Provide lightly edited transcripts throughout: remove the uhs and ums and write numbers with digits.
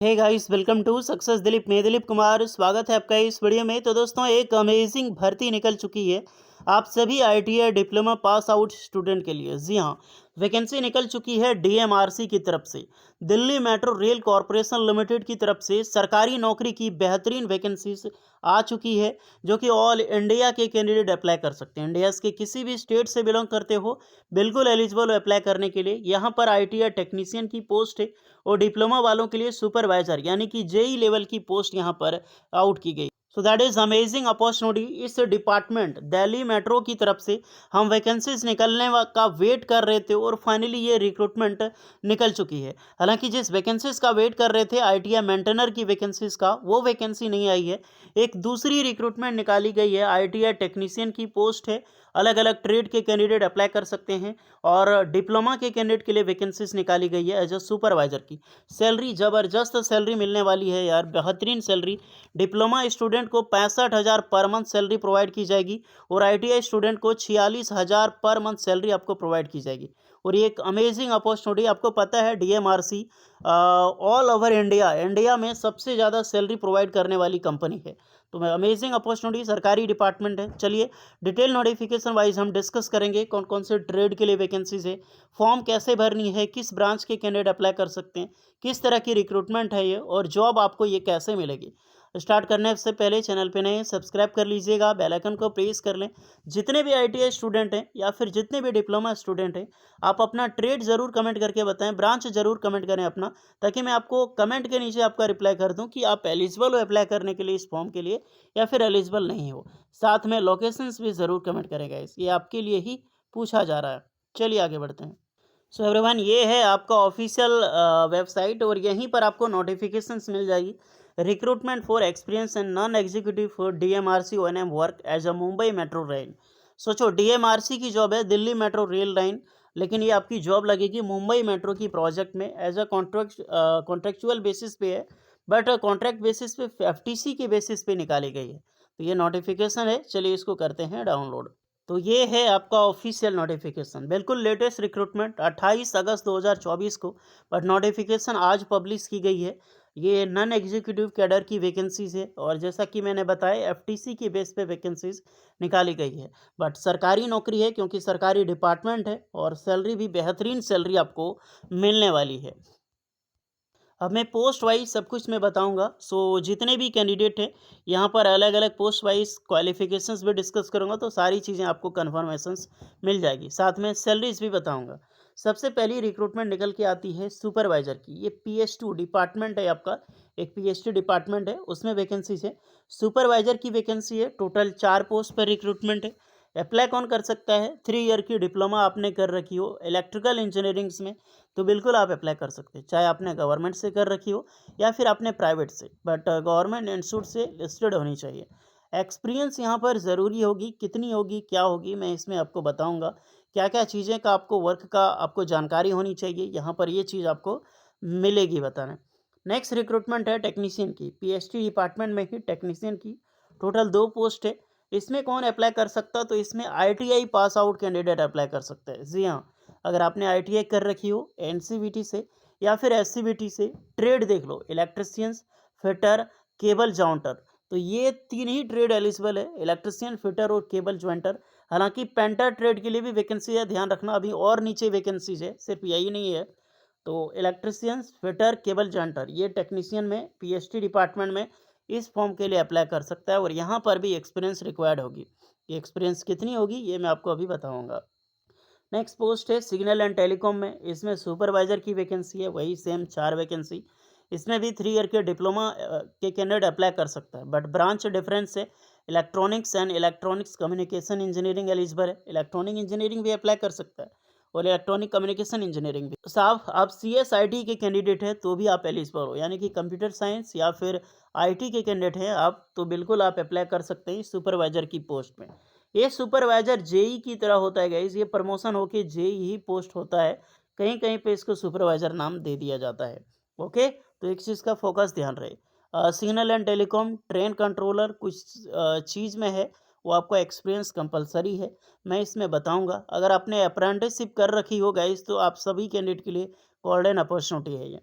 Hey guys, welcome to success Dilip. मैं दिलीप कुमार, स्वागत है आपका इस वीडियो में। तो दोस्तों, एक अमेजिंग भर्ती निकल चुकी है आप सभी ITI diploma pass out student के लिए। जी हाँ, वैकेंसी निकल चुकी है डीएमआरसी की तरफ से, Delhi metro rail corporation limited की तरफ से सरकारी नौकरी की बेहतरीन वैकेंसीज आ चुकी है, जो कि ऑल इंडिया के कैंडिडेट अप्लाई कर सकते हैं। इंडिया के किसी भी स्टेट से बिलोंग करते हो, बिल्कुल एलिजिबल हो अप्लाई करने के लिए। यहाँ पर आईटीआई टेक्नीशियन की पोस्ट है और डिप्लोमा वालों के लिए सुपरवाइजर यानी कि जेई लेवल की पोस्ट यहाँ पर आउट की गई। So that is amazing opportunity. इस डिपार्टमेंट दिल्ली मेट्रो की तरफ से हम वैकेंसीज निकलने का वेट कर रहे थे और फाइनली ये रिक्रूटमेंट निकल चुकी है। हालांकि जिस वैकेंसीज का वेट कर रहे थे आईटीआई मेंटेनर की वैकेंसीज का, वो वैकेंसी नहीं आई है। एक दूसरी रिक्रूटमेंट निकाली गई है, आईटीआई टेक्नीशियन की पोस्ट है। अलग अलग ट्रेड के कैंडिडेट अप्लाई कर सकते हैं और डिप्लोमा के कैंडिडेट के लिए वैकेंसीज निकाली गई है एज अ सुपरवाइजर की। सैलरी ज़बरदस्त सैलरी मिलने वाली है यार, बेहतरीन सैलरी। डिप्लोमा स्टूडेंट को 65,000 पर मंथ सैलरी प्रोवाइड की जाएगी और आईटीआई स्टूडेंट को 46,000 पर मंथ सैलरी आपको प्रोवाइड की जाएगी। और ये एक अमेजिंग अपॉर्चुनिटी। आपको पता है डीएमआरसी ऑल ओवर इंडिया में सबसे ज़्यादा सैलरी प्रोवाइड करने वाली कंपनी है। तो मैं अमेजिंग अपॉर्चुनिटी, सरकारी डिपार्टमेंट है। चलिए डिटेल नोटिफिकेशन वाइज हम डिस्कस करेंगे कौन कौन से ट्रेड के लिए वैकेंसीज है, फॉर्म कैसे भरनी है, किस ब्रांच के कैंडिडेट अप्लाई कर सकते हैं, किस तरह की रिक्रूटमेंट है ये, और जॉब आपको ये कैसे मिलेगी। स्टार्ट करने से पहले चैनल पे नए सब्सक्राइब कर लीजिएगा, बेल आइकन को प्रेस कर लें। जितने भी आईटीआई स्टूडेंट हैं या फिर जितने भी डिप्लोमा स्टूडेंट हैं, आप अपना ट्रेड ज़रूर कमेंट करके बताएं, ब्रांच ज़रूर कमेंट करें अपना, ताकि मैं आपको कमेंट के नीचे आपका रिप्लाई कर दूं कि आप एलिजिबल हो अप्लाई करने के लिए इस फॉर्म के लिए या फिर एलिजिबल नहीं हो। साथ में लोकेशंस भी ज़रूर कमेंट करेगा, इस ये आपके लिए ही पूछा जा रहा है। चलिए आगे बढ़ते हैं। सो एवरीवन, ये है आपका ऑफिशियल वेबसाइट और यहीं पर आपको नोटिफिकेशंस मिल जाएगी। Recruitment for experience and non executive for DMRC ONM work as a Mumbai metro rail. सोचो, डीएमआरसी की जॉब है दिल्ली मेट्रो रेल लाइन, लेकिन ये आपकी जॉब लगेगी मुंबई मेट्रो की प्रोजेक्ट में एज अ कॉन्ट्रेक्चुअल बेसिस पे है। बट कॉन्ट्रैक्ट बेसिस पे एफटीसी के बेसिस पे निकाली गई है। तो ये नोटिफिकेशन है, चलिए इसको करते हैं डाउनलोड। तो ये है आपका ऑफिशियल नोटिफिकेशन, बिल्कुल लेटेस्ट रिक्रूटमेंट 28 अगस्त 2024 को, बट नोटिफिकेशन आज पब्लिश की गई है। ये नॉन एग्जीक्यूटिव कैडर की वैकेंसीज है और जैसा कि मैंने बताया एफटीसी की बेस पे वैकेंसीज निकाली गई है। बट सरकारी नौकरी है क्योंकि सरकारी डिपार्टमेंट है और सैलरी भी बेहतरीन सैलरी आपको मिलने वाली है। अब मैं पोस्ट वाइज सब कुछ मैं बताऊंगा। सो जितने भी कैंडिडेट हैं यहाँ पर अलग अलग पोस्ट वाइज क्वालिफिकेशंस भी डिस्कस करूंगा, तो सारी चीज़ें आपको कन्फर्मेशंस मिल जाएगी। साथ में सैलरीज भी बताऊंगा। सबसे पहली रिक्रूटमेंट निकल के आती है सुपरवाइजर की। ये पीएस2 डिपार्टमेंट है आपका, एक पीएस2 डिपार्टमेंट है, उसमें वैकेंसीज है। सुपरवाइजर की वैकेंसी है, टोटल 4 पोस्ट पर रिक्रूटमेंट है। अप्लाई कौन कर सकता है? 3 ईयर की डिप्लोमा आपने कर रखी हो इलेक्ट्रिकल इंजीनियरिंग्स में, तो बिल्कुल आप अप्लाई कर सकते हैं, चाहे आपने गवर्नमेंट से कर रखी हो या फिर आपने प्राइवेट से, बट गवर्नमेंट इंस्टीट्यूट से लिस्टेड होनी चाहिए। एक्सपीरियंस यहाँ पर ज़रूरी होगी, कितनी होगी, क्या होगी, मैं इसमें आपको बताऊंगा। क्या क्या चीज़ें का आपको वर्क का आपको जानकारी होनी चाहिए, यहाँ पर ये चीज़ आपको मिलेगी बताना। नेक्स्ट रिक्रूटमेंट है टेक्नीशियन की, पीएचडी डिपार्टमेंट में ही टेक्नीशियन की। टोटल 2 पोस्ट है। इसमें कौन अप्लाई कर सकता? तो इसमें ITI pass out candidate apply कर सकते हैं। जी हाँ, अगर आपने आईटीआई कर रखी हो एनसीवीटी से या फिर एससीवीटी से, ट्रेड देख लो, इलेक्ट्रिशियंस, फिटर, केबल जॉइंटर, तो ये 3 ही ट्रेड एलिजिबल है, इलेक्ट्रिशियन, फिटर और केबल जॉइंटर। हालांकि पेंटर ट्रेड के लिए भी वैकेंसी है, ध्यान रखना, अभी और नीचे वैकेंसीज है, सिर्फ यही नहीं है। तो इलेक्ट्रिशियंस, फिटर, केबल जॉइंटर, ये टेक्नीशियन में पीएचडी डिपार्टमेंट में इस फॉर्म के लिए अप्लाई कर सकता है और यहाँ पर भी एक्सपीरियंस रिक्वायर्ड होगी। ये एक्सपीरियंस कितनी होगी ये मैं आपको अभी बताऊँगा। नेक्स्ट पोस्ट है सिग्नल एंड टेलीकॉम में, इसमें सुपरवाइजर की वैकेंसी है, वही सेम 4 वैकेंसी। इसमें भी 3 ईयर के डिप्लोमा के कैंडिडेट अप्लाई कर सकता है, बट ब्रांच डिफरेंस है। Electronics and electronics communication engineering eligible है, इलेक्ट्रॉनिक इंजीनियरिंग भी अप्लाई कर सकता है और इलेक्ट्रॉनिक कम्युनिकेशन इंजीनियरिंग भी। साफ आप सीएसआईटी के कैंडिडेट है तो भी आप एलिजिबल हो, यानी कि कंप्यूटर साइंस या फिर आईटी के कैंडिडेट हैं आप, तो बिल्कुल आप अप्लाई कर सकते हैं सुपरवाइजर की पोस्ट में। ये सुपरवाइजर जेई की तरह होता है गाइस, ये प्रमोशन होके जेई ही पोस्ट होता है, कहीं कहीं पे इसको सुपरवाइजर नाम दे दिया जाता है। ओके, तो एक चीज़ का फोकस ध्यान रहे। Signal and telecom train controller कुछ चीज़ में है, वो आपको एक्सपीरियंस कंपलसरी है, मैं इसमें बताऊंगा। अगर आपने अप्रेंटिसशिप कर रखी हो गाइस तो आप सभी कैंडिडेट के लिए गोल्डन अपॉर्चुनिटी है ये।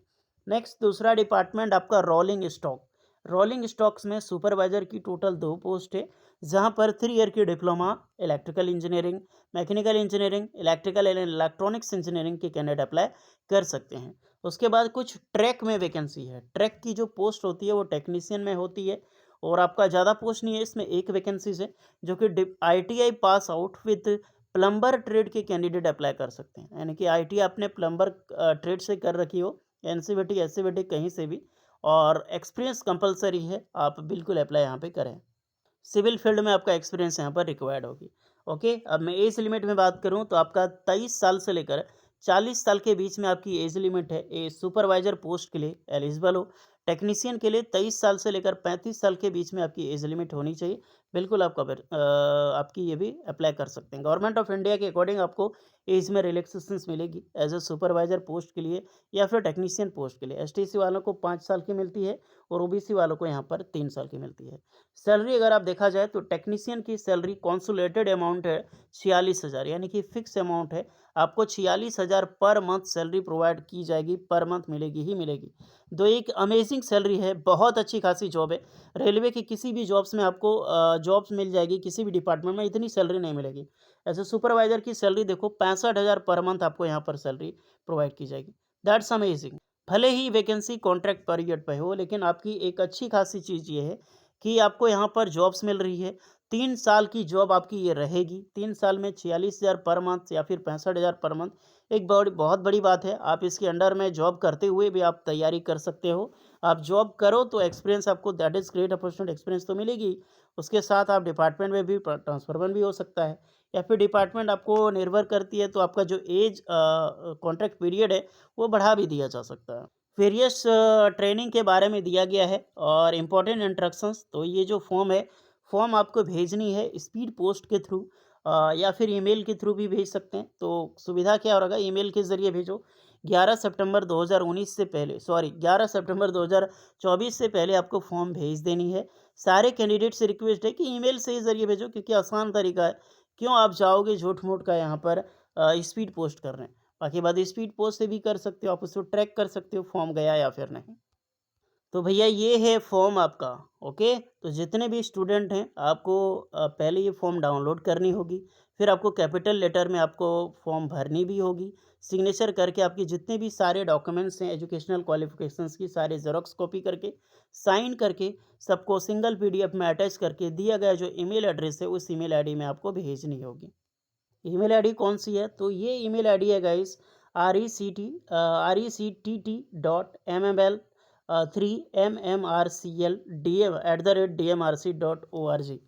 नेक्स्ट दूसरा डिपार्टमेंट आपका रोलिंग स्टॉक। रोलिंग स्टॉक्स में सुपरवाइजर की टोटल 2 पोस्ट है, जहां पर 3 ईयर की diploma electrical engineering, mechanical engineering, electrical and electronics engineering के कैंडिडेट अप्लाई कर सकते हैं। उसके बाद कुछ ट्रैक में वैकेंसी है। ट्रैक की जो पोस्ट होती है वो टेक्नीशियन में होती है और आपका ज़्यादा पोस्ट नहीं है, इसमें एक वैकेंसीज है जो कि ITI pass out with plumber trade के कैंडिडेट अप्लाई कर सकते हैं। यानी कि ITI आपने प्लम्बर ट्रेड से कर रखी हो, NCVT SCVT कहीं से भी, और एक्सपीरियंस कंपलसरी है, आप बिल्कुल अप्लाई यहाँ पे करें। सिविल फील्ड में आपका एक्सपीरियंस यहाँ पर रिक्वायर्ड होगी। ओके, अब मैं एज लिमिट में बात करूँ तो आपका 23 साल से लेकर 40 साल के बीच में आपकी एज लिमिट है। ये सुपरवाइजर पोस्ट के लिए एलिजिबल हो। टेक्नीशियन के लिए 23 साल से लेकर 35 साल के बीच में आपकी एज लिमिट होनी चाहिए। बिल्कुल आपकी ये भी अप्लाई कर सकते हैं। गवर्नमेंट ऑफ इंडिया के अकॉर्डिंग आपको एज में रिलैक्सेशंस मिलेगी एज ए सुपरवाइजर पोस्ट के लिए या फिर टेक्नीशियन पोस्ट के लिए। STC वालों को 5 साल की मिलती है और OBC वालों को यहाँ पर 3 साल की मिलती है। सैलरी अगर आप देखा जाए तो टेक्नीशियन की सैलरी कॉन्सोलेटेड अमाउंट है 46,000, यानी कि फिक्स अमाउंट है। आपको 46,000 पर मंथ सैलरी प्रोवाइड की जाएगी, पर मंथ मिलेगी ही मिलेगी। दो एक अमेजिंग सैलरी है, बहुत अच्छी खासी जॉब है। रेलवे की किसी भी जॉब्स में आपको जॉब्स मिल जाएगी, किसी भी डिपार्टमेंट में इतनी सैलरी नहीं मिलेगी। ऐसे सुपरवाइजर की सैलरी देखो 65,000 पर मंथ आपको यहाँ पर सैलरी प्रोवाइड की जाएगी। That's amazing. भले ही वैकेंसी कॉन्ट्रैक्ट पीरियड पे हो, लेकिन आपकी एक अच्छी खासी चीज़ ये है कि आपको यहाँ पर जॉब्स मिल रही है। 3 साल की जॉब आपकी ये रहेगी। 3 साल में 46,000 पर मंथ या फिर 65,000 पर मंथ, एक बहुत बड़ी बात है। आप इसके अंडर में जॉब करते हुए भी आप तैयारी कर सकते हो। आप जॉब करो तो एक्सपीरियंस आपको, that is great opportunity, experience तो मिलेगी। उसके साथ आप डिपार्टमेंट में भी ट्रांसफर भी हो सकता है, या फिर डिपार्टमेंट आपको निर्भर करती है तो आपका जो एज कॉन्ट्रैक्ट पीरियड है वो बढ़ा भी दिया जा सकता है। वेरियस ट्रेनिंग के बारे में दिया गया है और इम्पोर्टेंट इंस्ट्रक्शंस। तो ये जो फॉर्म है, फॉर्म आपको भेजनी है स्पीड पोस्ट के थ्रू या फिर ईमेल के थ्रू भी भेज सकते हैं। तो सुविधा क्या होगा, ईमेल के ज़रिए भेजो। 11 सितंबर 2019 से पहले, सॉरी 11 सितंबर 2024 से पहले आपको फॉर्म भेज देनी है। सारे कैंडिडेट से रिक्वेस्ट है कि ईमेल से ही ज़रिए भेजो, क्योंकि आसान तरीका है। क्यों आप जाओगे झूठ मूठ का यहाँ पर स्पीड पोस्ट करने। बाकी बात स्पीड पोस्ट से भी कर सकते हो, आप उसको ट्रैक कर सकते हो फॉर्म गया या फिर नहीं। तो भैया ये है फॉर्म आपका। ओके, तो जितने भी स्टूडेंट हैं आपको पहले ये फॉर्म डाउनलोड करनी होगी, फिर आपको कैपिटल लेटर में आपको फॉर्म भरनी भी होगी। सिग्नेचर करके आपके जितने भी सारे डॉक्यूमेंट्स हैं, एजुकेशनल क्वालिफिकेशंस की सारे ज़ेरॉक्स कॉपी करके, साइन करके, सबको सिंगल PDF में अटैच करके दिया गया जो ईमेल एड्रेस है उस ईमेल ID में आपको भेजनी होगी। ईमेल आईडी कौन सी है, तो ये ईमेल आईडी है गाइस rectt.mml3mmrcl@dmrc.org।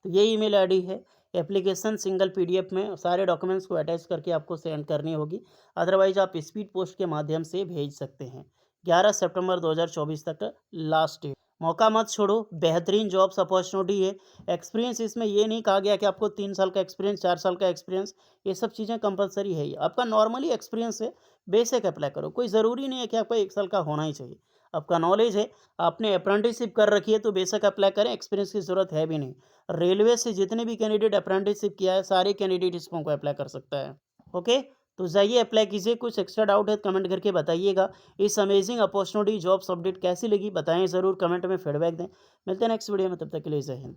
तो ये ईमेल आईडी है। एप्लीकेशन सिंगल PDF में सारे डॉक्यूमेंट्स को अटैच करके आपको सेंड करनी होगी। अदरवाइज आप स्पीड पोस्ट के माध्यम से भेज सकते हैं। 11 सितंबर 2024 तक लास्ट डेट। मौका मत छोड़ो, बेहतरीन जॉब्स अपॉर्चुनिटी है। एक्सपीरियंस इसमें ये नहीं कहा गया कि आपको 3 साल का एक्सपीरियंस, 4 साल का एक्सपीरियंस, ये सब चीज़ें कंपलसरी है ही। आपका नॉर्मली एक्सपीरियंस है, बेसिक अप्लाई करो। कोई ज़रूरी नहीं है कि आपको 1 साल का होना ही चाहिए। आपका नॉलेज है, आपने अप्रेंटिसशिप कर रखी है तो बेशक अप्लाई करें, एक्सपीरियंस की ज़रूरत है भी नहीं। रेलवे से जितने भी कैंडिडेट अप्रेंटिसशिप किया है, सारे कैंडिडेट इस फॉर्म को अप्लाई कर सकता है। ओके, तो जाइए अप्लाई कीजिए। कुछ एक्स्ट्रा डाउट है तो कमेंट करके बताइएगा। इस अमेजिंग अपॉर्चुनिटी जॉब्स अपडेट कैसी लगी बताएं ज़रूर, कमेंट में फीडबैक दें। मिलते हैं नेक्स्ट वीडियो में, तब तक के लिए जय हिंद।